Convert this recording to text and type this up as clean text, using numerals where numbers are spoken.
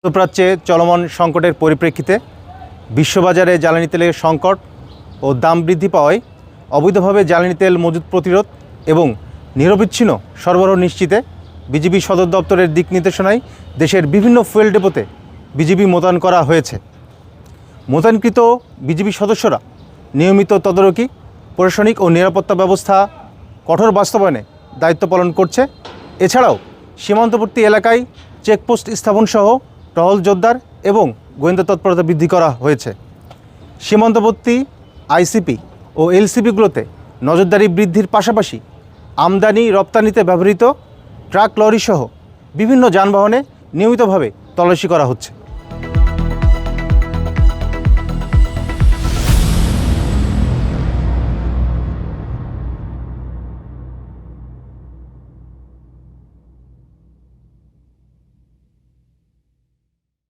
মধ্যপ্রাচ্যে চলমান সংকটের পরিপ্রেক্ষিতে বিশ্ববাজারে জ্বালানি তেলের সংকট ও দাম বৃদ্ধি পাওয়ায় অবৈধভাবে জ্বালানি তেল মজুত প্রতিরোধ এবং নিরবিচ্ছিন্ন সরবরাহ নিশ্চিতে বিজিবি সদর দপ্তরের দিক নির্দেশনায় দেশের বিভিন্ন ফুয়েল ডিপোতে বিজিবি মোতায়েন করা হয়েছে। মোতায়েনকৃত বিজিবি সদস্যরা নিয়মিত তদারকি, প্রশাসনিক ও নিরাপত্তা ব্যবস্থা কঠোর বাস্তবায়নে দায়িত্ব পালন করছে। এছাড়াও সীমান্তবর্তী এলাকায় চেকপোস্ট স্থাপনসহ টহল জোরদার এবং গোয়েন্দা তৎপরতা বৃদ্ধি করা হয়েছে। সীমান্তবর্তী আইসিপি ও এলসিপিগুলোতে নজরদারি বৃদ্ধির পাশাপাশি আমদানি রপ্তানিতে ব্যবহৃত ট্রাক লরিসহ বিভিন্ন যানবাহনে নিয়মিতভাবে তল্লাশি করা হচ্ছে।